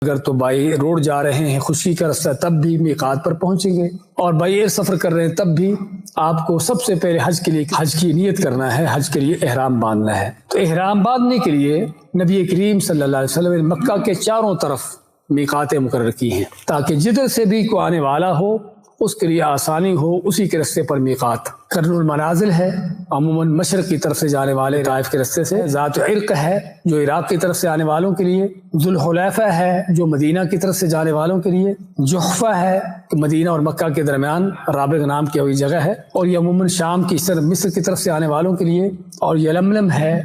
اگر تو by road جا رہے ہیں خشکی کا رستہ تب بھی میقات پر پہنچیں گے، اور بائی ایئر سفر کر رہے ہیں تب بھی آپ کو سب سے پہلے حج کے لیے حج کی نیت کرنا ہے، حج کے لیے احرام باندھنا ہے۔ تو احرام باندھنے کے لیے نبی کریم صلی اللہ علیہ وسلم نے مکہ کے چاروں طرف میقاتیں مقرر کی ہیں تاکہ جدھر سے بھی کوئی آنے والا ہو اس کے لیے آسانی ہو، اسی کے رستے پر میقات۔ قرن المنازل ہے عموماً مشرق کی طرف سے جانے والے طائف کے رستے سے، ذات عرق ہے جو عراق کی طرف سے آنے والوں کے لیے، ذوالحلیفہ ہے جو مدینہ کی طرف سے جانے والوں کے لیے، جحفہ ہے مدینہ اور مکہ کے درمیان رابغ نام کی ہوئی جگہ ہے، اور یہ عموماً شام کی مصر کی طرف سے آنے والوں کے لیے، اور یلملم ہے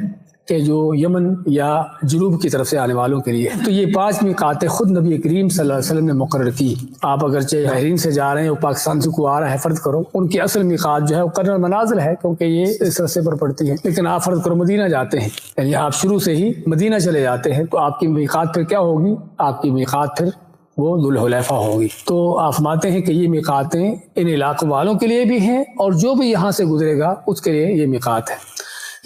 کہ جو یمن یا جنوب کی طرف سے آنے والوں کے لیے۔ تو یہ 5 میقاتیں خود نبی کریم صلی اللہ علیہ وسلم نے مقرر کی۔ آپ اگرچہ بحرین سے جا رہے ہیں، وہ پاکستان سے کوئی آ رہا ہے، فرض کرو ان کی اصل میقات جو ہے وہ قرن المنازل ہے کیونکہ یہ اس رستے پر پڑتی ہے، لیکن آپ فرض کرو مدینہ جاتے ہیں، یعنی آپ شروع سے ہی مدینہ چلے جاتے ہیں، تو آپ کی میقات پھر کیا ہوگی؟ آپ کی میقات پھر وہ ذوالحلیفہ ہوگی۔ تو آپ فرماتے ہیں کہ یہ میقاتیں ان علاقوں والوں کے لیے بھی ہیں اور جو بھی یہاں سے گزرے گا اس کے لیے یہ میقات ہے۔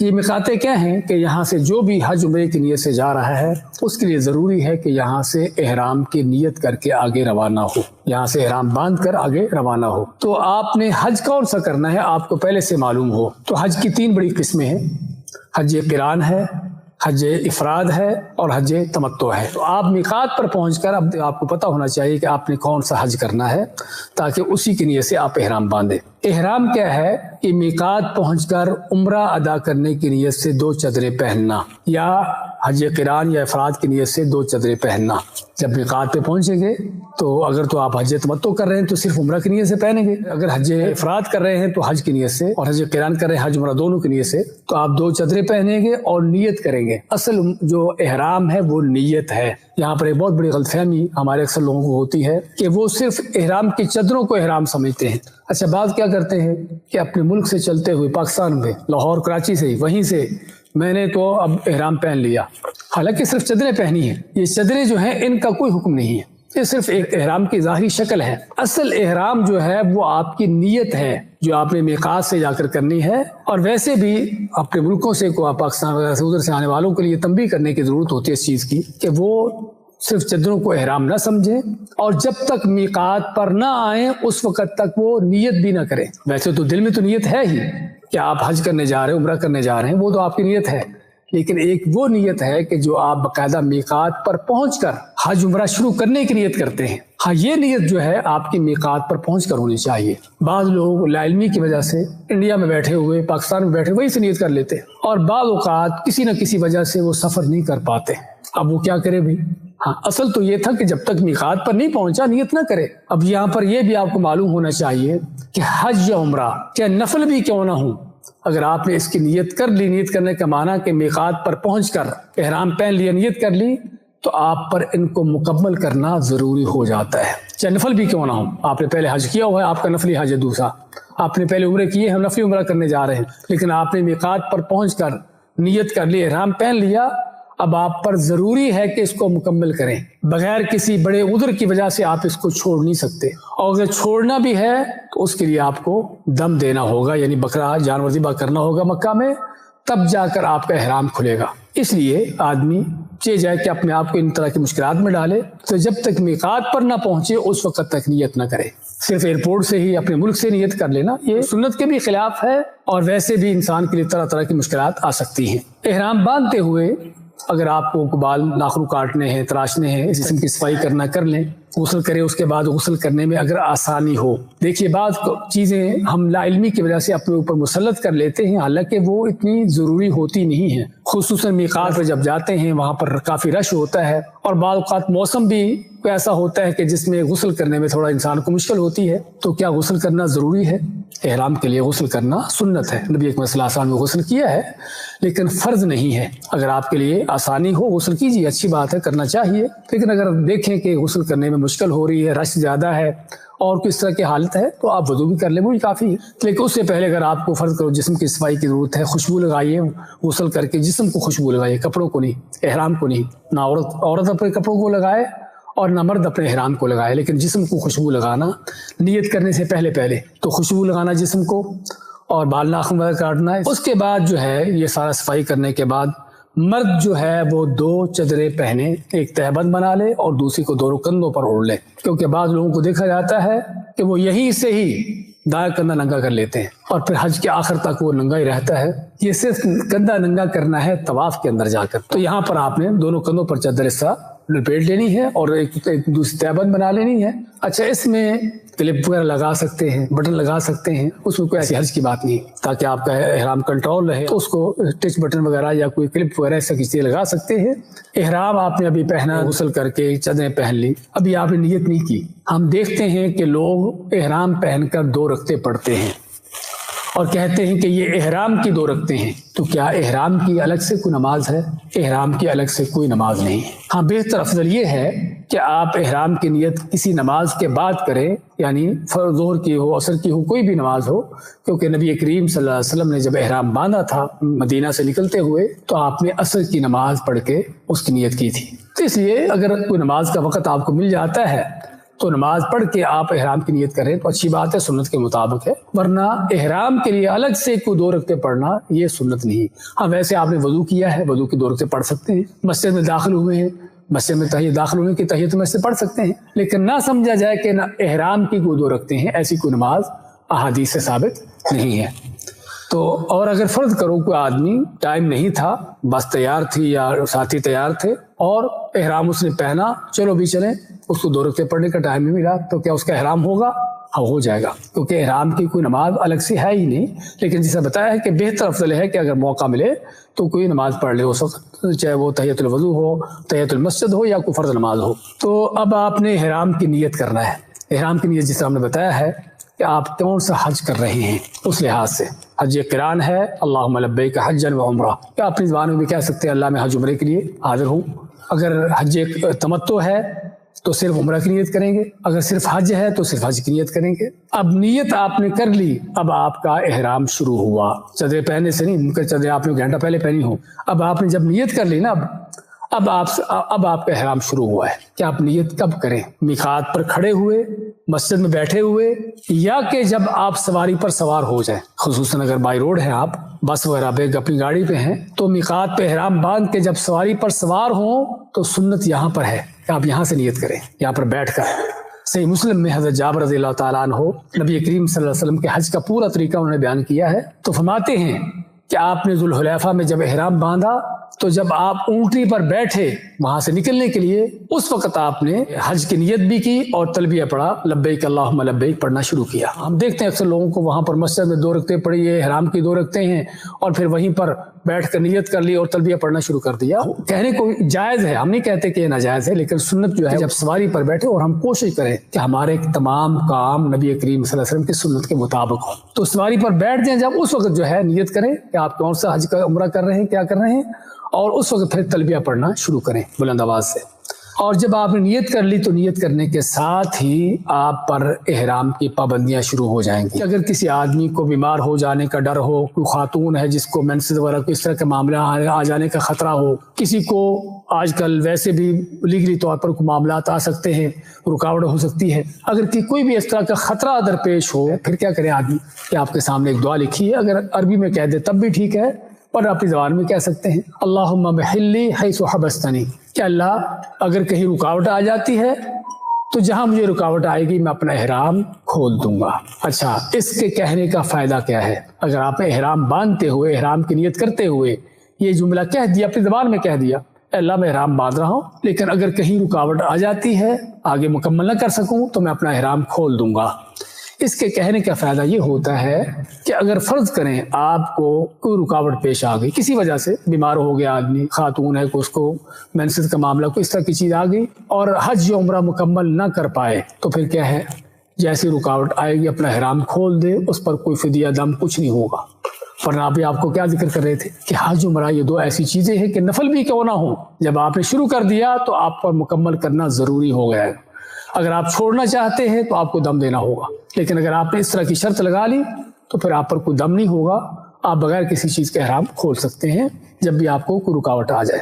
یہ میقاتیں کیا ہیں کہ یہاں سے جو بھی حج عمرے کی نیت سے جا رہا ہے اس کے لیے ضروری ہے کہ یہاں سے احرام کی نیت کر کے آگے روانہ ہو، یہاں سے احرام باندھ کر آگے روانہ ہو۔ تو آپ نے حج کون سا کرنا ہے آپ کو پہلے سے معلوم ہو۔ تو حج کی 3 بڑی قسمیں ہیں، حج قران ہے، حج افراد ہے اور حج تمتع ہے۔ تو آپ میقات پر پہنچ کر اب آپ کو پتہ ہونا چاہیے کہ آپ نے کون سا حج کرنا ہے تاکہ اسی کی نیت سے آپ احرام باندھیں۔ احرام کیا ہے کہ میقات پہنچ کر عمرہ ادا کرنے کی نیت سے 2 چادریں پہننا، یا حج قران یا افراد کی نیت سے 2 چادریں پہننا۔ جب میقات پہ پہنچیں گے تو اگر تو آپ حج تمتع کر رہے ہیں تو صرف عمرہ کی نیت سے پہنیں گے، اگر حج افراد کر رہے ہیں تو حج کی نیت سے، اور حج قران کر رہے ہیں حج عمرہ دونوں کی نیت سے، تو آپ 2 چادریں پہنیں گے اور نیت کریں گے۔ اصل جو احرام ہے وہ نیت ہے۔ یہاں پر ایک بہت بڑی غلط فہمی ہمارے اکثر لوگوں کو ہوتی ہے کہ وہ صرف احرام کی چادروں کو احرام سمجھتے ہیں۔ اچھا، بعض کیا کرتے ہیں کہ اپنے ملک سے چلتے ہوئے پاکستان میں لاہور کراچی سے وہیں سے میں نے تو اب احرام پہن لیا، حالانکہ صرف چادریں پہنی ہیں۔ یہ چادریں جو ہیں ان کا کوئی حکم نہیں ہے، یہ صرف ایک احرام کی ظاہری شکل ہے۔ اصل احرام جو ہے وہ آپ کی نیت ہے جو آپ نے میقات سے جا کر کرنی ہے۔ اور ویسے بھی اپنے ملکوں سے کو پاکستان وغیرہ سے ادھر سے آنے والوں کے لیے تنبیہ کرنے کی ضرورت ہوتی ہے اس چیز کی کہ وہ صرف چادروں کو احرام نہ سمجھیں، اور جب تک میقات پر نہ آئیں اس وقت تک وہ نیت بھی نہ کریں۔ ویسے تو دل میں تو نیت ہے ہی کہ آپ حج کرنے جا رہے ہیں، عمرہ کرنے جا رہے ہیں، وہ تو آپ کی نیت ہے، لیکن ایک وہ نیت ہے کہ جو آپ باقاعدہ میقات پر پہنچ کر حج عمرہ شروع کرنے کی نیت کرتے ہیں۔ ہاں، یہ نیت جو ہے آپ کی میقات پر پہنچ کر ہونی چاہیے۔ بعض لوگ لا علمی کی وجہ سے انڈیا میں بیٹھے ہوئے، پاکستان میں بیٹھے وہی سے نیت کر لیتے ہیں، اور بعض اوقات کسی نہ کسی وجہ سے وہ سفر نہیں کر پاتے۔ اب وہ کیا کرے بھی؟ ہاں، اصل تو یہ تھا کہ جب تک میقات پر نہیں پہنچا نیت نہ کرے۔ اب یہاں پر یہ بھی آپ کو معلوم ہونا چاہیے کہ حج یا عمرہ چاہے نفل بھی کیوں نہ ہوں، اگر آپ نے اس کی نیت کر لی، نیت کرنے کا معنی کہ میقات پر پہنچ کر احرام پہن لیا، نیت کر لی، تو آپ پر ان کو مکمل کرنا ضروری ہو جاتا ہے، چاہے نفل بھی کیوں نہ ہو۔ آپ نے پہلے حج کیا ہوا ہے، آپ کا نفلی حج ہے دوسرا، آپ نے پہلے عمرے کیے، ہم نفلی عمرہ کرنے جا رہے ہیں، لیکن آپ نے میقات پر پہنچ کر نیت کر لی، احرام پہن لیا، اب آپ پر ضروری ہے کہ اس کو مکمل کریں، بغیر کسی بڑے عذر کی وجہ سے آپ اس کو چھوڑ نہیں سکتے۔ اور اگر چھوڑنا بھی ہے تو اس کے لیے آپ کو دم دینا ہوگا، یعنی بکرا جانور ذبح کرنا ہوگا مکہ میں، تب جا کر آپ کا احرام کھلے گا۔ اس لیے آدمی چاہے جائے کہ اپنے آپ کو ان طرح کی مشکلات میں ڈالے تو جب تک میقات پر نہ پہنچے اس وقت تک نیت نہ کرے۔ صرف ایئرپورٹ سے ہی اپنے ملک سے نیت کر لینا یہ سنت کے بھی خلاف ہے، اور ویسے بھی انسان کے لیے طرح طرح کی مشکلات آ سکتی ہیں۔ احرام باندھتے ہوئے اگر آپ کو بال ناخن کاٹنے ہیں، تراشنے ہیں، اس جسم کی صفائی کرنا کر لیں، غسل کریں، اس کے بعد غسل کرنے میں اگر آسانی ہو۔ دیکھیے بعض چیزیں ہم لا علمی کی وجہ سے اپنے اوپر مسلط کر لیتے ہیں، حالانکہ وہ اتنی ضروری ہوتی نہیں ہیں، خصوصاً میقات پر جب جاتے ہیں وہاں پر کافی رش ہوتا ہے، اور بعض اوقات موسم بھی ایسا ہوتا ہے کہ جس میں غسل کرنے میں تھوڑا انسان کو مشکل ہوتی ہے۔ تو کیا غسل کرنا ضروری ہے؟ احرام کے لیے غسل کرنا سنت ہے، نبی اکرم صلی اللہ علیہ وسلم نے غسل کیا ہے، لیکن فرض نہیں ہے۔ اگر آپ کے لیے آسانی ہو غسل کیجیے، اچھی بات ہے، کرنا چاہیے، لیکن اگر دیکھیں کہ غسل کرنے میں مشکل ہو رہی ہے، رش زیادہ ہے اور کس طرح کی حالت ہے، تو آپ وضو بھی کر لیں، وہی کافی ہے۔ لیکن اس سے پہلے اگر آپ کو فرض کرو جسم کی صفائی کی ضرورت ہے، خوشبو لگائیے، غسل کر کے جسم کو خوشبو لگائیے، کپڑوں کو نہیں، احرام کو نہیں۔ نہ عورت اپنے کپڑوں کو لگائے اور نہ مرد اپنے احرام کو لگائے، لیکن جسم کو خوشبو لگانا نیت کرنے سے پہلے تو خوشبو لگانا جسم کو، اور بال ناخن وغیرہ کاٹنا ہے۔ اس کے بعد جو ہے یہ سارا صفائی کرنے کے بعد مرد جو ہے وہ 2 چادریں پہنے، ایک تہبند بنا لے اور دوسری کو دونوں کندھوں پر اوڑھ لے، کیونکہ بعض لوگوں کو دیکھا جاتا ہے کہ وہ یہیں سے ہی دائیں کندھا ننگا کر لیتے ہیں اور پھر حج کے آخر تک وہ ننگا ہی رہتا ہے۔ یہ صرف کندھا ننگا کرنا ہے طواف کے اندر جا کر، تو یہاں پر آپ نے دونوں کندھوں پر چادر اس طرح لپیٹ لینی ہے اور ایک دوسری تہبند بنا لینی ہے۔ اچھا، اس میں کلپ وغیرہ لگا سکتے ہیں، بٹن لگا سکتے ہیں، اس میں کوئی ایسی حرج کی بات نہیں، تاکہ آپ کا احرام کنٹرول رہے تو اس کو ٹچ بٹن وغیرہ یا کوئی کلپ وغیرہ ایسا کسی لگا سکتے ہیں۔ احرام آپ نے ابھی پہنا، غسل کر کے چادریں پہن لی، ابھی آپ نے نیت نہیں کی۔ ہم دیکھتے ہیں کہ لوگ احرام پہن کر 2 رکعتیں پڑھتے ہیں اور کہتے ہیں کہ یہ احرام کی 2 رکعتیں ہیں، تو کیا احرام کی الگ سے کوئی نماز ہے؟ احرام کی الگ سے کوئی نماز نہیں ہے۔ ہاں، بہتر افضل یہ ہے کہ آپ احرام کی نیت کسی نماز کے بعد کریں، یعنی ظہر کی ہو، عصر کی ہو، کوئی بھی نماز ہو، کیونکہ نبی کریم صلی اللہ علیہ وسلم نے جب احرام باندھا تھا مدینہ سے نکلتے ہوئے تو آپ نے عصر کی نماز پڑھ کے اس کی نیت کی تھی۔ تو اس لیے اگر کوئی نماز کا وقت آپ کو مل جاتا ہے تو نماز پڑھ کے آپ احرام کی نیت کریں تو اچھی بات ہے، سنت کے مطابق ہے، ورنہ احرام کے لیے الگ سے کوئی 2 رکعتیں پڑھنا یہ سنت نہیں۔ ہاں، ویسے آپ نے وضو کیا ہے، وضو کی 2 رکعتیں پڑھ سکتے ہیں، مسجد میں داخل ہوئے ہیں، مسجد میں داخل ہونے کی تحیت مسجد پڑھ سکتے ہیں، لیکن نہ سمجھا جائے کہ نہ احرام کی کوئی 2 رکعتیں ہیں، ایسی کوئی نماز احادیث سے ثابت نہیں ہے۔ تو اور اگر فرض کرو کوئی آدمی ٹائم نہیں تھا، بس تیار تھی یا ساتھی تیار تھے اور احرام اس نے پہنا، چلو بھی چلیں، اس کو 2 رکعتیں پڑھنے کا ٹائم نہیں ملا، تو کیا اس کا احرام ہوگا؟ ہاں، ہو جائے گا، کیونکہ احرام کی کوئی نماز الگ سے ہے ہی نہیں۔ لیکن جسے بتایا ہے کہ بہتر افضل ہے کہ اگر موقع ملے تو کوئی نماز پڑھ لے اس وقت، چاہے وہ تحیت الوضو ہو، تحیت المسجد ہو یا کوئی فرض نماز ہو۔ تو اب آپ نے احرام کی نیت کرنا ہے۔ احرام کی نیت جسے ہم نے بتایا ہے کہ آپ کون سا حج کر رہے ہیں اس لحاظ سے۔ حج قران ہے، اللہم لبیک حجا و عمرہ، یا اپنی زبان میں بھی کہہ سکتے ہیں اللہ میں حج عمرے کے لیے حاضر ہوں۔ اگر حج تمتع ہے تو صرف عمرہ کی نیت کریں گے، اگر صرف حج ہے تو صرف حج کی نیت کریں گے۔ اب نیت آپ نے کر لی، اب آپ کا احرام شروع ہوا، چادریں پہننے سے نہیں، ممکن چادریں آپ نے گھنٹہ پہلے پہنی ہو، اب آپ نے جب نیت کر لی نا، اب آپ کا احرام شروع ہوا ہے کہ آپ نیت کب کریں؟ میقات پر کھڑے ہوئے، مسجد میں بیٹھے ہوئے، یا کہ جب آپ سواری پر سوار ہو جائیں، خصوصاً اگر بائی روڈ ہے، آپ بس وغیرہ پہ اپنی گاڑی پہ ہیں تو میقات پہ احرام باندھ کے جب سواری پر سوار ہوں تو سنت یہاں پر ہے کہ آپ یہاں سے نیت کریں، یہاں پر بیٹھ کر۔ صحیح مسلم میں حضرت جابر رضی اللہ تعالیٰ عنہ نبی کریم صلی اللہ علیہ وسلم کے حج کا پورا طریقہ انہوں نے بیان کیا ہے، تو فرماتے ہیں کہ آپ نے ذوالحلیفہ میں جب احرام باندھا تو جب آپ اونٹنی پر بیٹھے وہاں سے نکلنے کے لیے، اس وقت آپ نے حج کی نیت بھی کی اور تلبیہ پڑھا، لبیک اللہم لبیک پڑھنا شروع کیا۔ ہم دیکھتے ہیں اکثر لوگوں کو وہاں پر مسجد میں 2 رکعتیں پڑھی ہے، احرام کی 2 رکعتیں ہیں، اور پھر وہیں پر بیٹھ کر نیت کر لی اور تلبیہ پڑھنا شروع کر دیا۔ کہنے کو جائز ہے، ہم نہیں کہتے کہ یہ ناجائز ہے، لیکن سنت جو ہے جب سواری پر بیٹھے اور ہم کوشش کریں کہ ہمارے تمام کام نبی کریم صلی اللہ علیہ وسلم کی سنت کے مطابق ہو، تو سواری پر بیٹھ جائیں، جب اس وقت جو ہے نیت کریں کہ آپ کون سا حج کا عمرہ کر رہے ہیں، کیا کر رہے ہیں، اور اس وقت پھر تلبیہ پڑھنا شروع کریں بلند آواز سے۔ اور جب آپ نے نیت کر لی تو نیت کرنے کے ساتھ ہی آپ پر احرام کی پابندیاں شروع ہو جائیں گی۔ اگر کسی آدمی کو بیمار ہو جانے کا ڈر ہو، کوئی خاتون ہے جس کو مینسز وغیرہ کو اس طرح کا معاملہ آ جانے کا خطرہ ہو، کسی کو آج کل ویسے بھی لیگلی طور پر کوئی معاملات آ سکتے ہیں، رکاوٹ ہو سکتی ہے، اگر کوئی بھی اس طرح کا خطرہ درپیش ہو، پھر کیا کریں آدمی کہ آپ کے سامنے ایک دعا لکھی ہے، اگر عربی میں کہہ دے تب بھی ٹھیک ہے، پر اپنی زبان میں کہہ سکتے ہیں، اللہم محلی حیث حبستنی، کہ اللہ اگر کہیں رکاوٹ آ جاتی ہے تو جہاں مجھے رکاوٹ آئے گی میں اپنا احرام کھول دوں گا۔ اچھا، اس کے کہنے کا فائدہ کیا ہے؟ اگر آپ نے احرام باندھتے ہوئے، احرام کی نیت کرتے ہوئے یہ جملہ کہہ دیا، اپنی زبان میں کہہ دیا، اللہ میں احرام باندھ رہا ہوں، لیکن اگر کہیں رکاوٹ آ جاتی ہے، آگے مکمل نہ کر سکوں تو میں اپنا احرام کھول دوں گا، اس کے کہنے کا فائدہ یہ ہوتا ہے کہ اگر فرض کریں آپ کو کوئی رکاوٹ پیش آ گئی، کسی وجہ سے بیمار ہو گیا آدمی، خاتون ہے، اس کو مینسز کا معاملہ، کوئی اس طرح کی چیز آ گئی اور حج یا عمرہ مکمل نہ کر پائے، تو پھر کیا ہے، جیسی رکاوٹ آئے گی اپنا احرام کھول دے، اس پر کوئی فدیہ دم کچھ نہیں ہوگا۔ ورنہ آپ کو کیا ذکر کر رہے تھے کہ حج عمرہ یہ 2 ایسی چیزیں ہیں کہ نفل بھی کیوں نہ ہو، جب آپ نے شروع کر دیا تو آپ پر مکمل کرنا ضروری ہو گیا ہے۔ اگر آپ چھوڑنا چاہتے ہیں تو آپ کو دم دینا ہوگا، لیکن اگر آپ نے اس طرح کی شرط لگا لی تو پھر آپ پر کوئی دم نہیں ہوگا، آپ بغیر کسی چیز کے احرام کھول سکتے ہیں جب بھی آپ کو کوئی رکاوٹ آ جائے۔